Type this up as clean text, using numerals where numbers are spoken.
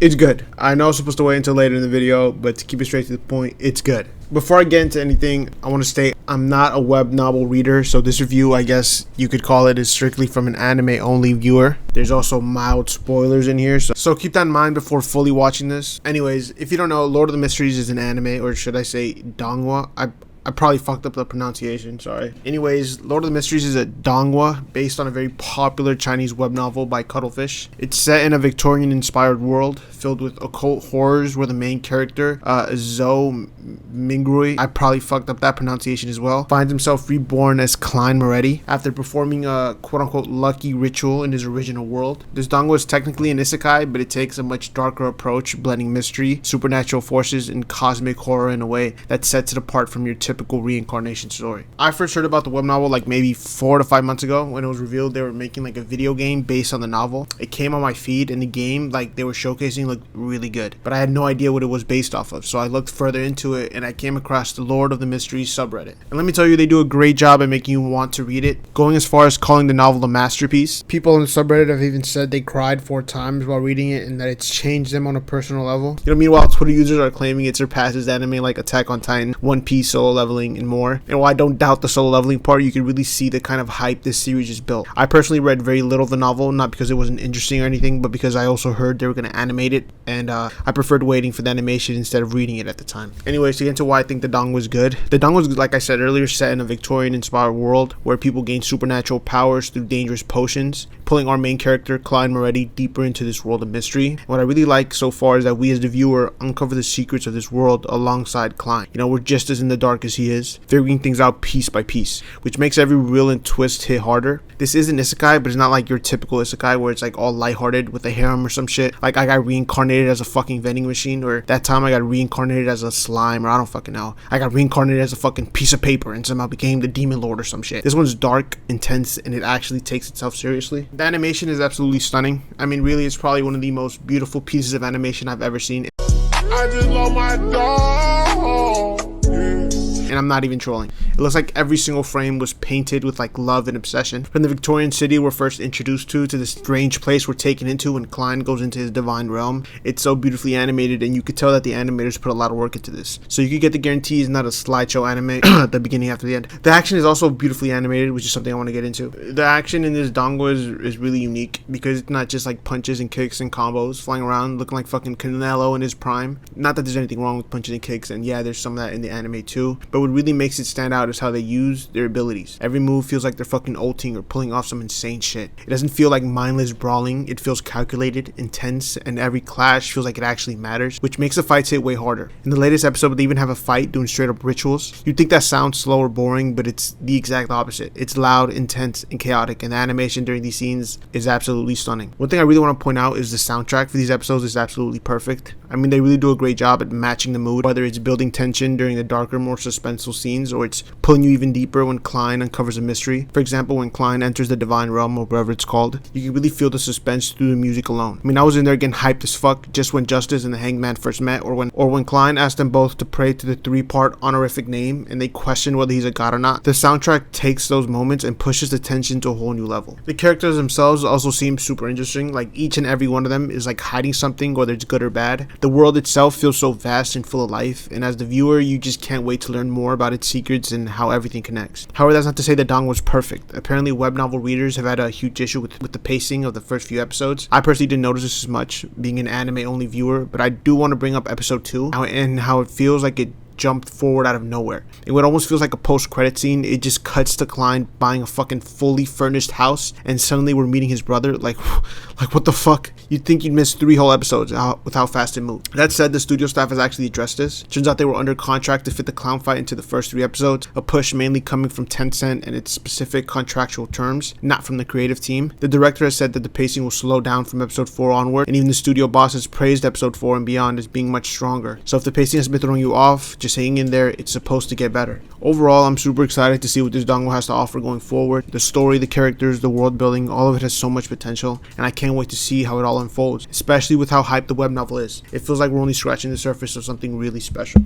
It's good. I know I'm supposed to wait until later in the video, but to keep it straight to the point, it's good. Before I get into anything, I want to state I'm not a web novel reader, so this review, I guess you could call it, is strictly from an anime-only viewer. There's also mild spoilers in here, so keep that in mind before fully watching this. Anyways, if you don't know, Lord of the Mysteries is an anime, or should I say donghua? I probably fucked up the pronunciation, sorry. Anyways, Lord of the Mysteries is a donghua based on a very popular Chinese web novel by Cuttlefish. It's set in a Victorian-inspired world filled with occult horrors where the main character, Zhou Mingrui, I probably fucked up that pronunciation as well, finds himself reborn as Klein Moretti after performing a quote-unquote lucky ritual in his original world. This donghua is technically an isekai, but it takes a much darker approach, blending mystery, supernatural forces, and cosmic horror in a way that sets it apart from your typical reincarnation story. I first heard about the web novel like maybe 4 to 5 months ago when it was revealed they were making like a video game based on the novel. It came on my feed and the game like they were showcasing looked really good, but I had no idea what it was based off of, so I looked further into it and I came across the Lord of the Mysteries subreddit. And let me tell you, they do a great job at making you want to read it, going as far as calling the novel a masterpiece. People on the subreddit have even said they cried 4 times while reading it and that it's changed them on a personal level. Meanwhile, Twitter users are claiming it surpasses anime like Attack on Titan, One Piece, Solo Leveling, and more. And while I don't doubt the solo leveling part, you can really see the kind of hype this series is built. I personally read very little of the novel, not because it wasn't interesting or anything, but because I also heard they were going to animate it, and I preferred waiting for the animation instead of reading it at the time. Anyways, to get into why I think the donghua was good. The donghua was, like I said earlier, set in a Victorian-inspired world where people gain supernatural powers through dangerous potions, pulling our main character, Klein Moretti, deeper into this world of mystery. And what I really like so far is that we as the viewer uncover the secrets of this world alongside Klein. We're just as in the dark as he is, figuring things out piece by piece, which makes every reel and twist hit harder. This is an isekai, but it's not like your typical isekai where it's like all lighthearted with a harem or some shit. Like I got reincarnated as a fucking vending machine, or that time I got reincarnated as a slime, or I don't fucking know. I got reincarnated as a fucking piece of paper and somehow became the demon lord or some shit. This one's dark, intense, and it actually takes itself seriously. The animation is absolutely stunning. Really, it's probably one of the most beautiful pieces of animation I've ever seen. I just love my dog. And I'm not even trolling. It looks like every single frame was painted with like love and obsession. From the Victorian city we're first introduced to this strange place we're taken into when Klein goes into his divine realm. It's so beautifully animated, and you could tell that the animators put a lot of work into this. So you could get the guarantee it's not a slideshow anime at the beginning after the end. The action is also beautifully animated, which is something I want to get into. The action in this donghua is really unique because it's not just like punches and kicks and combos flying around looking like fucking Canelo in his prime. Not that there's anything wrong with punches and kicks, and yeah, there's some of that in the anime too, but what really makes it stand out is how they use their abilities. Every move feels like they're fucking ulting or pulling off some insane shit. It doesn't feel like mindless brawling, it feels calculated, intense, and every clash feels like it actually matters, which makes the fights hit way harder. In the latest episode, they even have a fight doing straight up rituals. You'd think that sounds slow or boring, but it's the exact opposite. It's loud, intense, and chaotic, and the animation during these scenes is absolutely stunning. One thing I really want to point out is the soundtrack for these episodes is absolutely perfect. They really do a great job at matching the mood, whether it's building tension during the darker, more suspenseful scenes, or it's pulling you even deeper when Klein uncovers a mystery. For example, when Klein enters the divine realm, or whatever it's called, you can really feel the suspense through the music alone. I was in there getting hyped as fuck just when Justice and the Hangman first met, or when Klein asked them both to pray to the 3-part honorific name and they question whether he's a god or not. The soundtrack takes those moments and pushes the tension to a whole new level. The characters themselves also seem super interesting. Like each and every one of them is like hiding something, whether it's good or bad. The world itself feels so vast and full of life, and as the viewer you just can't wait to learn more about its secrets and how everything connects. However, that's not to say that donghua was perfect. Apparently web novel readers have had a huge issue with the pacing of the first few episodes. I personally didn't notice this as much, being an anime only viewer, but I do want to bring up episode 2 and how it feels like it jumped forward out of nowhere. It almost feels like a post-credit scene. It just cuts to Klein buying a fucking fully furnished house, and suddenly we're meeting his brother. Like what the fuck? You'd think you'd miss 3 whole episodes with how fast it moved. That said, the studio staff has actually addressed this. Turns out they were under contract to fit the clown fight into the first 3 episodes, a push mainly coming from Tencent and its specific contractual terms, not from the creative team. The director has said that the pacing will slow down from episode 4 onward, and even the studio boss has praised episode 4 and beyond as being much stronger. So if the pacing has been throwing you off, just hang in there, it's supposed to get better. Overall, I'm super excited to see what this donghua has to offer going forward. The story, the characters, the world building, all of it has so much potential, and I can't wait to see how it all unfolds, especially with how hyped the web novel is. It feels like we're only scratching the surface of something really special.